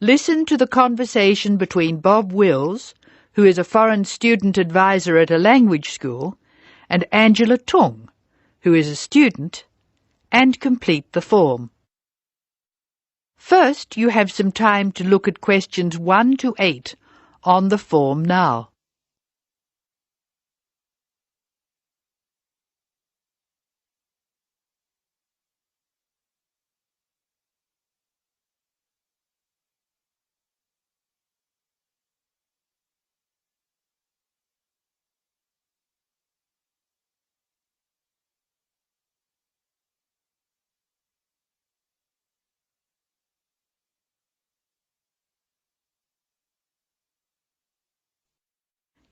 Listen to the conversation between Bob Wills, who is a foreign student advisor at a language school, and Angela Tung, who is a student, and complete the form. First, you have some time to look at questions 1 to 8 on the form now.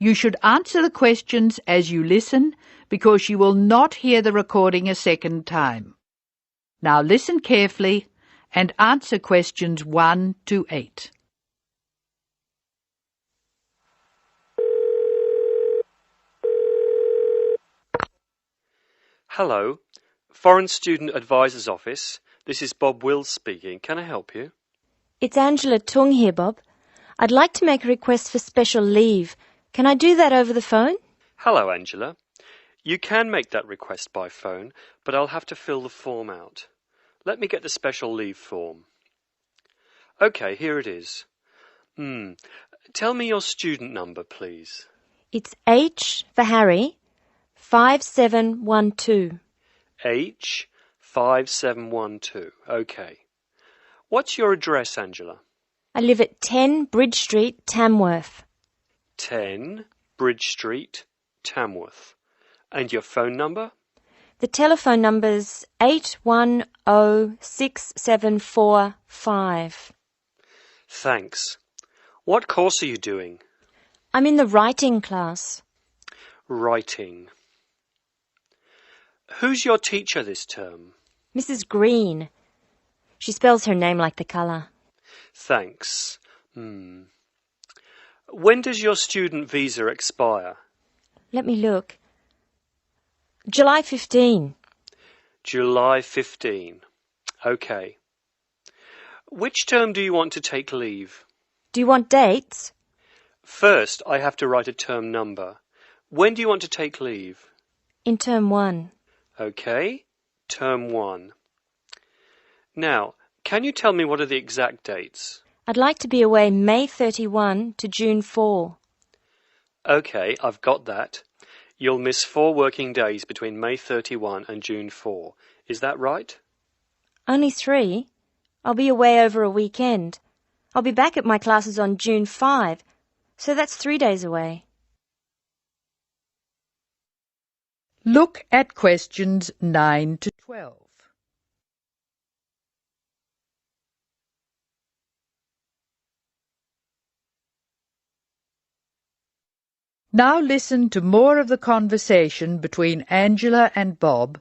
You should answer the questions as you listen because you will not hear the recording a second time. Now listen carefully and answer questions 1 to 8. Hello, Foreign Student Advisor's Office. This is Bob Wills speaking. Can I help you? It's Angela Tung here, Bob. I'd like to make a request for special leave. Can I do that over the phone? Hello, Angela. You can make that request by phone, but I'll have to fill the form out. Let me get the special leave form. OK, here it is. Tell me your student number, please. It's H for Harry, 5712. H 5712. OK. What's your address, Angela? I live at 10 Bridge Street, Tamworth. 10 Bridge Street, Tamworth. And your phone number? The telephone number's 810675. Thanks. What course are you doing? I'm in the writing class. Writing. Who's your teacher this term? Mrs. Green. She spells her name like the colour. Thanks. When does your student visa expire? Let me look. July 15. July 15. OK. Which term do you want to take leave? Do you want dates? First, I have to write a term number. When do you want to take leave? In term 1. OK. Term 1. Now, can you tell me what are the exact dates? I'd like to be away May 31 to June 4. OK, I've got that. You'll miss 4 working days between May 31 and June 4. Is that right? Only 3. I'll be away over a weekend. I'll be back at my classes on June 5, so that's 3 days away. Look at questions 9 to 12. Now listen to more of the conversation between Angela and Bob.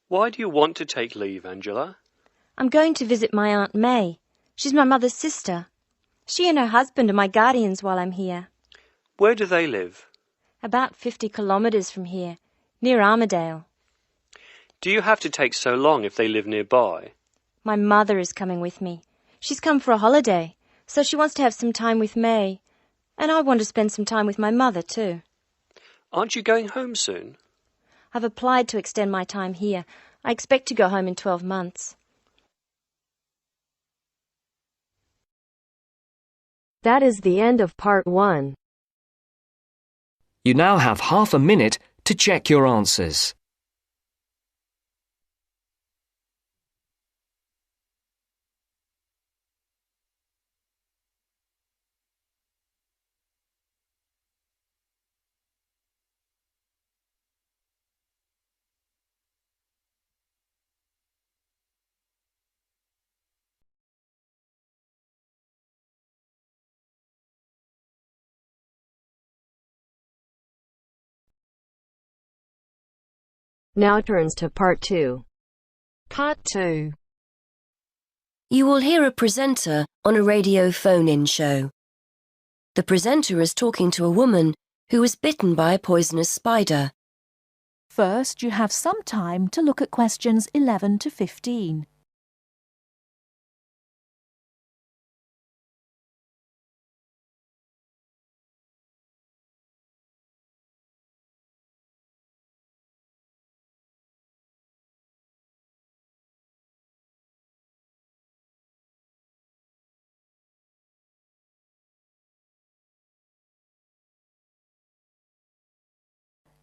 Why do you want to take leave, Angela? I'm going to visit my Aunt May. She's my mother's sister. She and her husband are my guardians while I'm here. Where do they live? About 50 kilometres from here, near Armidale. Do you have to take so long if they live nearby? My mother is coming with me. She's come for a holiday, so she wants to have some time with May. And I want to spend some time with my mother too. Aren't you going home soon? I've applied to extend my time here. I expect to go home in 12 months. That is the end of part 1. You now have half a minute to check your answers. Now turns to part 2. Part 2. You will hear a presenter on a radio phone-in show. The presenter is talking to a woman who was bitten by a poisonous spider. First, you have some time to look at questions 11 to 15.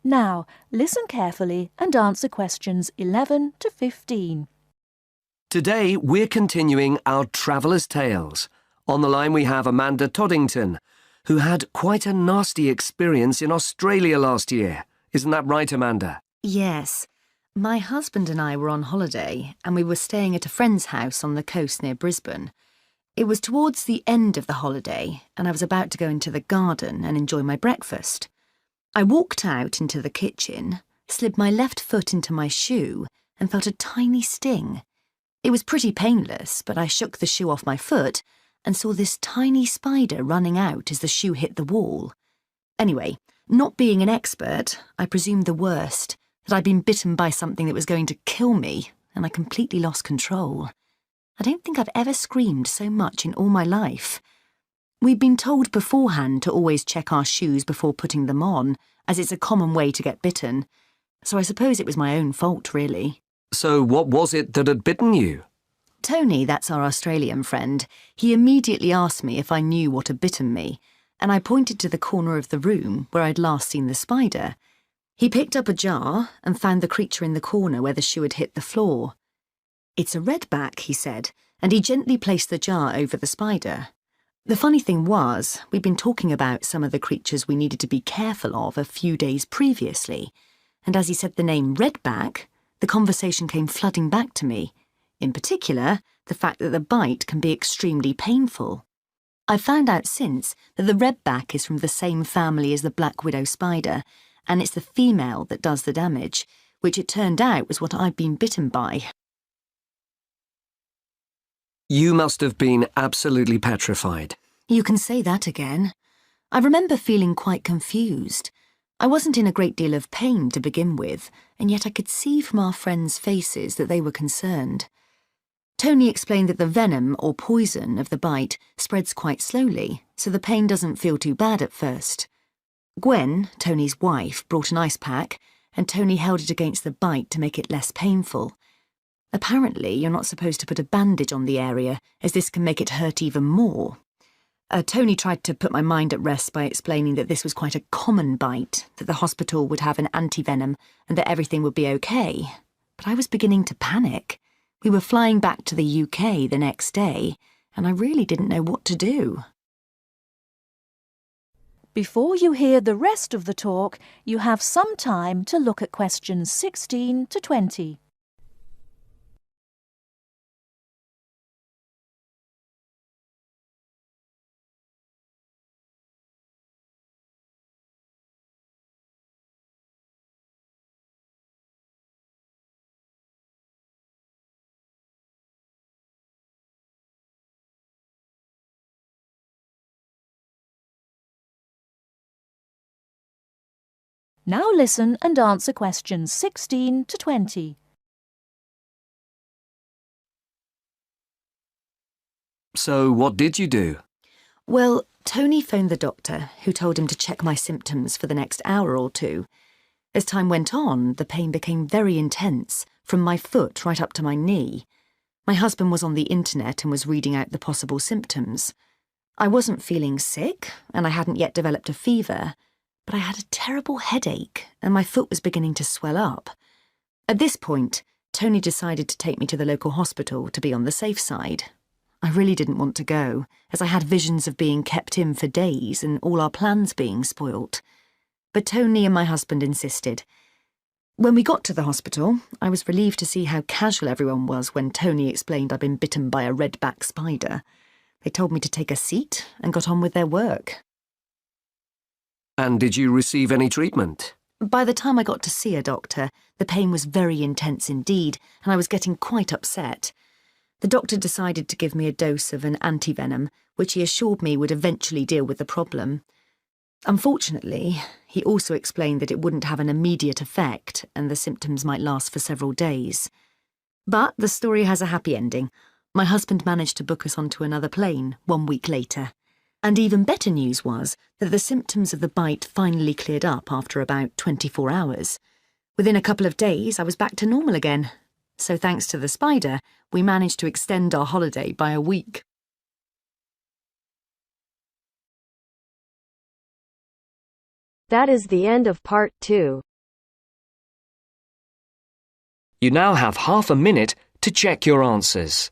Now, listen carefully and answer questions 11 to 15. Today, we're continuing our Traveller's Tales. On the line we have Amanda Toddington, who had quite a nasty experience in Australia last year. Isn't that right, Amanda? Yes. My husband and I were on holiday and we were staying at a friend's house on the coast near Brisbane. It was towards the end of the holiday and I was about to go into the garden and enjoy my breakfast. I walked out into the kitchen, slid my left foot into my shoe and felt a tiny sting. It was pretty painless, but I shook the shoe off my foot and saw this tiny spider running out as the shoe hit the wall. Anyway, not being an expert, I presumed the worst, that I'd been bitten by something that was going to kill me, and I completely lost control. I don't think I've ever screamed so much in all my life. We'd been told beforehand to always check our shoes before putting them on, as it's a common way to get bitten. So I suppose it was my own fault, really. So what was it that had bitten you? Tony, that's our Australian friend, he immediately asked me if I knew what had bitten me, and I pointed to the corner of the room where I'd last seen the spider. He picked up a jar and found the creature in the corner where the shoe had hit the floor. "It's a redback," he said, and he gently placed the jar over the spider. The funny thing was, we'd been talking about some of the creatures we needed to be careful of a few days previously, and as he said the name redback, the conversation came flooding back to me. In particular, the fact that the bite can be extremely painful. I've found out since that the redback is from the same family as the black widow spider, and it's the female that does the damage, which it turned out was what I'd been bitten by. You must have been absolutely petrified. You can say that again. I remember feeling quite confused. I wasn't in a great deal of pain to begin with, and yet I could see from our friends' faces that they were concerned. Tony explained that the venom or poison of the bite spreads quite slowly, so the pain doesn't feel too bad at first. Gwen, Tony's wife, brought an ice pack, and Tony held it against the bite to make it less painful. Apparently, you're not supposed to put a bandage on the area, as this can make it hurt even more. Tony tried to put my mind at rest by explaining that this was quite a common bite, that the hospital would have an antivenom, and that everything would be okay. But I was beginning to panic. We were flying back to the UK the next day, and I really didn't know what to do. Before you hear the rest of the talk, you have some time to look at questions 16 to 20. Now listen and answer questions 16 to 20. So what did you do? Well, Tony phoned the doctor, who told him to check my symptoms for the next hour or two. As time went on, the pain became very intense, from my foot right up to my knee. My husband was on the internet and was reading out the possible symptoms. I wasn't feeling sick, and I hadn't yet developed a fever, but I had a terrible headache, and my foot was beginning to swell up. At this point, Tony decided to take me to the local hospital to be on the safe side. I really didn't want to go, as I had visions of being kept in for days and all our plans being spoilt. But Tony and my husband insisted. When we got to the hospital, I was relieved to see how casual everyone was when Tony explained I'd been bitten by a redback spider. They told me to take a seat and got on with their work. And did you receive any treatment? By the time I got to see a doctor, the pain was very intense indeed, and I was getting quite upset. The doctor decided to give me a dose of an antivenom, which he assured me would eventually deal with the problem. Unfortunately, he also explained that it wouldn't have an immediate effect and the symptoms might last for several days. But the story has a happy ending. My husband managed to book us onto another plane 1 week later. And even better news was that the symptoms of the bite finally cleared up after about 24 hours. Within a couple of days, I was back to normal again. So thanks to the spider, we managed to extend our holiday by a week. That is the end of part 2. You now have half a minute to check your answers.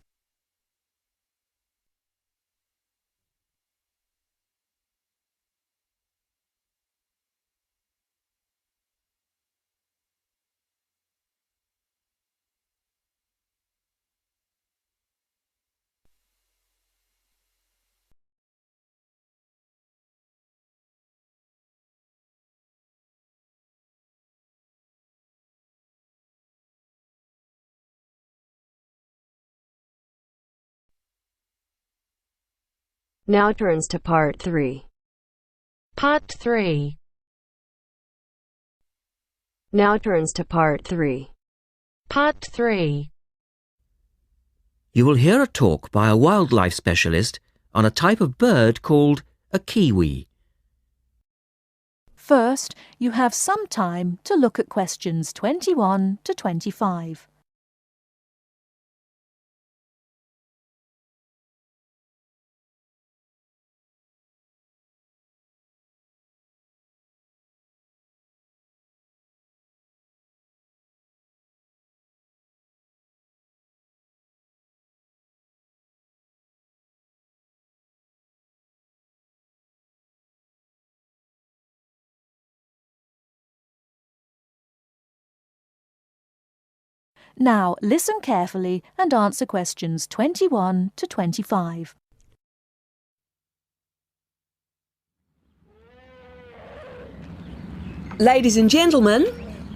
Now turns to part 3. Part 3. Now turns to part 3. Part 3. You will hear a talk by a wildlife specialist on a type of bird called a kiwi. First, you have some time to look at questions 21 to 25. Now, listen carefully and answer questions 21 to 25. Ladies and gentlemen,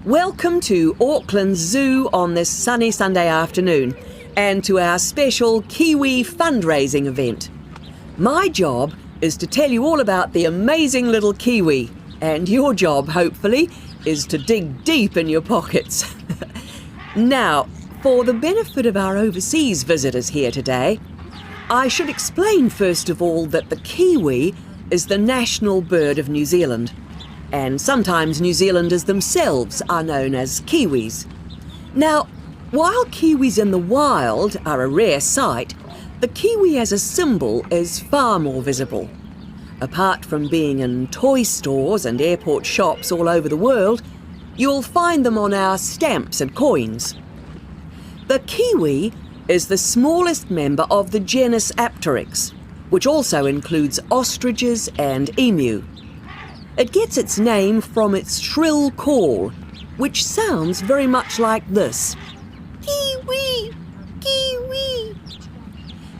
welcome to Auckland Zoo on this sunny Sunday afternoon and to our special Kiwi fundraising event. My job is to tell you all about the amazing little kiwi, and your job, hopefully, is to dig deep in your pockets. Now, for the benefit of our overseas visitors here today, I should explain first of all that the kiwi is the national bird of New Zealand, and sometimes New Zealanders themselves are known as kiwis. Now, while kiwis in the wild are a rare sight, the kiwi as a symbol is far more visible. Apart from being in toy stores and airport shops all over the world, you'll find them on our stamps and coins. The kiwi is the smallest member of the genus Apteryx, which also includes ostriches and emu. It gets its name from its shrill call, which sounds very much like this. Kiwi! Kiwi!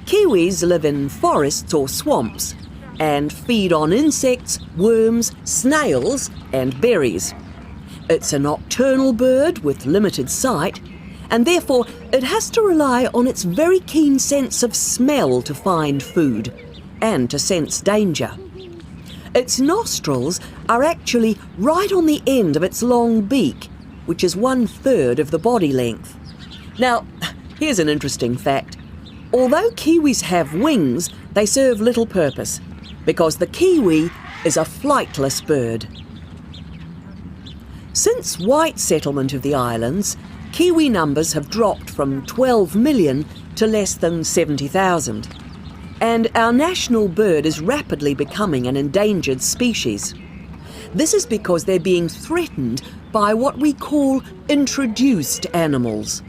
Kiwis live in forests or swamps and feed on insects, worms, snails and berries. It's a nocturnal bird with limited sight, and therefore it has to rely on its very keen sense of smell to find food and to sense danger. Its nostrils are actually right on the end of its long beak, which is 1/3 of the body length. Now, here's an interesting fact. Although kiwis have wings, they serve little purpose, because the kiwi is a flightless bird. Since white settlement of the islands, kiwi numbers have dropped from 12 million to less than 70,000. And our national bird is rapidly becoming an endangered species. This is because they're being threatened by what we call introduced animals.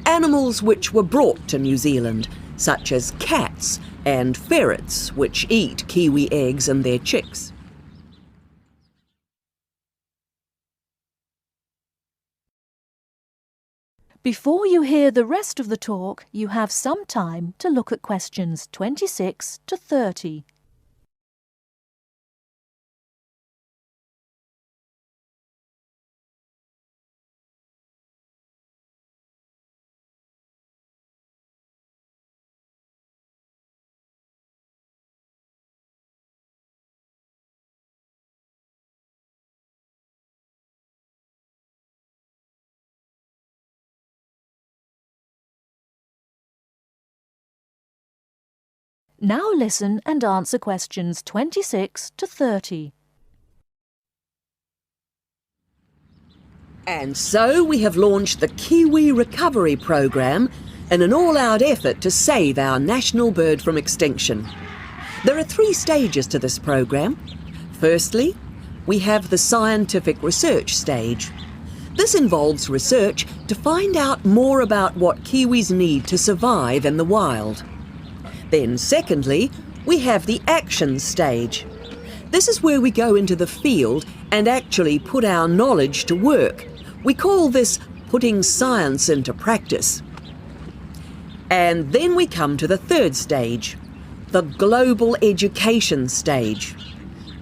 Animals which were brought to New Zealand, such as cats and ferrets, which eat kiwi eggs and their chicks. Before you hear the rest of the talk, you have some time to look at questions 26 to 30. Now listen and answer questions 26 to 30. And so we have launched the Kiwi Recovery Programme in an all-out effort to save our national bird from extinction. There are 3 stages to this programme. Firstly, we have the scientific research stage. This involves research to find out more about what kiwis need to survive in the wild. Then secondly, we have the action stage. This is where we go into the field and actually put our knowledge to work. We call this putting science into practice. And then we come to the 3rd stage, the global education stage.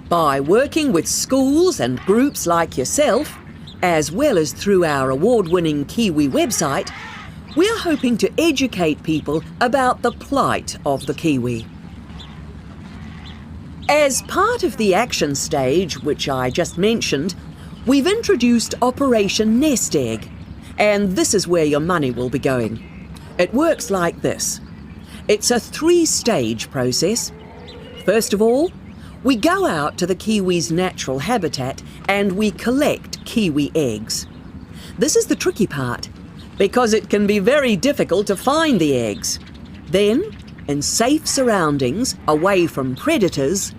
By working with schools and groups like yourself, as well as through our award-winning Kiwi website, we are hoping to educate people about the plight of the kiwi. As part of the action stage, which I just mentioned, we've introduced Operation Nest Egg, and this is where your money will be going. It works like this. It's a 3-stage process. First of all, we go out to the kiwi's natural habitat and we collect kiwi eggs. This is the tricky part, because it can be very difficult to find the eggs. Then, in safe surroundings, away from predators,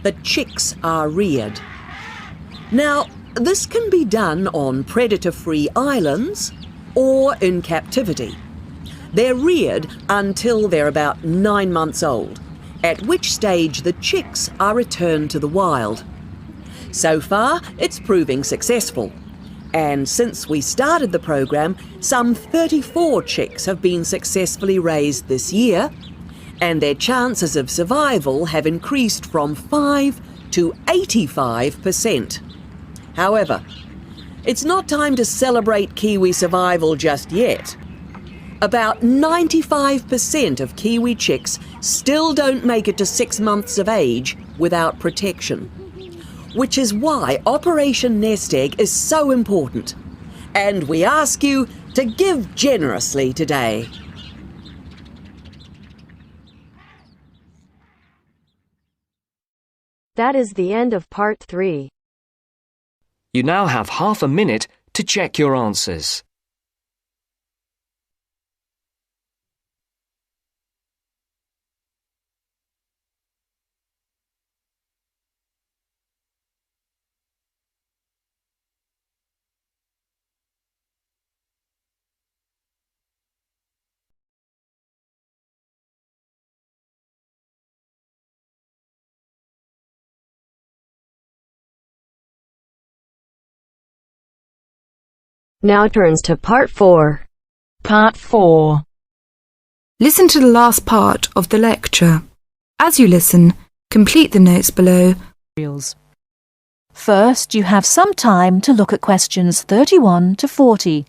the chicks are reared. Now, this can be done on predator-free islands or in captivity. They're reared until they're about 9 months old, at which stage the chicks are returned to the wild. So far, it's proving successful. And since we started the program, some 34 chicks have been successfully raised this year, and their chances of survival have increased from 5 to 85%. However, it's not time to celebrate kiwi survival just yet. About 95% of kiwi chicks still don't make it to 6 months of age without protection, which is why Operation Nest Egg is so important. And we ask you to give generously today. That is the end of part 3. You now have half a minute to check your answers. Now turns to part 4. Part 4. Listen to the last part of the lecture. As you listen, complete the notes below. First, you have some time to look at questions 31 to 40.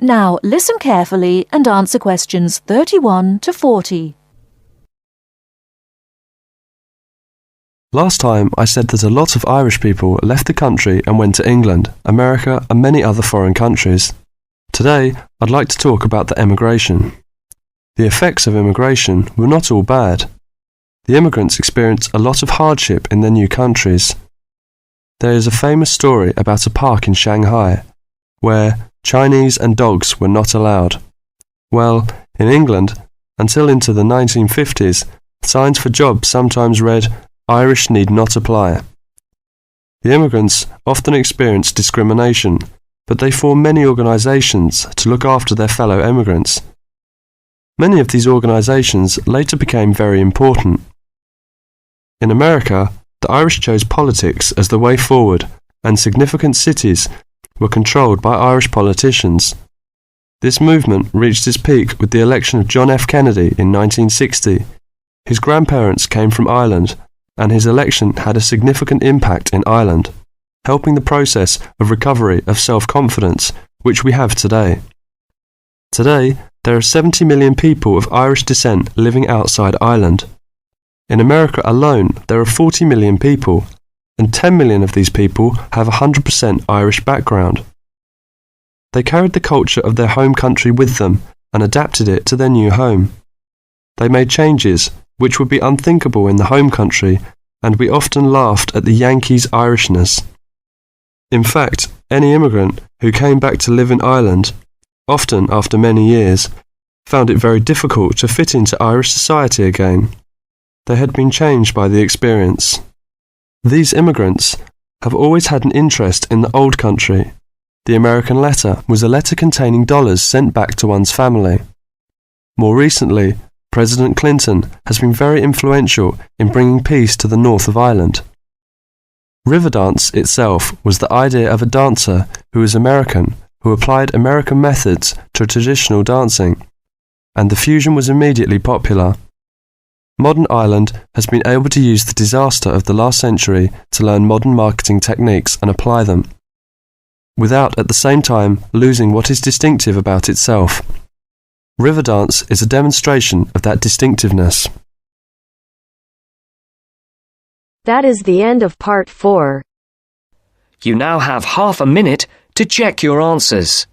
Now listen carefully and answer questions 31 to 40. Last time I said that a lot of Irish people left the country and went to England, America and many other foreign countries. Today I'd like to talk about the emigration. The effects of immigration were not all bad. The immigrants experienced a lot of hardship in their new countries. There is a famous story about a park in Shanghai where Chinese and dogs were not allowed. Well, in England, until into the 1950s, signs for jobs sometimes read, "Irish need not apply." The immigrants often experienced discrimination, but they formed many organisations to look after their fellow immigrants. Many of these organisations later became very important. In America, the Irish chose politics as the way forward, and significant cities were controlled by Irish politicians. This movement reached its peak with the election of John F. Kennedy in 1960. His grandparents came from Ireland, and his election had a significant impact in Ireland, helping the process of recovery of self-confidence which we have today. Today, there are 70 million people of Irish descent living outside Ireland. In America alone, there are 40 million people, and 10 million of these people have a 100% Irish background. They carried the culture of their home country with them and adapted it to their new home. They made changes which would be unthinkable in the home country, and we often laughed at the Yankees' Irishness. In fact, any immigrant who came back to live in Ireland, often after many years, found it very difficult to fit into Irish society again. They had been changed by the experience. These immigrants have always had an interest in the old country. The American letter was a letter containing dollars sent back to one's family. More recently, President Clinton has been very influential in bringing peace to the north of Ireland. Riverdance itself was the idea of a dancer who was American, who applied American methods to traditional dancing, and the fusion was immediately popular. Modern Ireland has been able to use the disaster of the last century to learn modern marketing techniques and apply them, without at the same time losing what is distinctive about itself. Riverdance is a demonstration of that distinctiveness. That is the end of part 4. You now have half a minute to check your answers.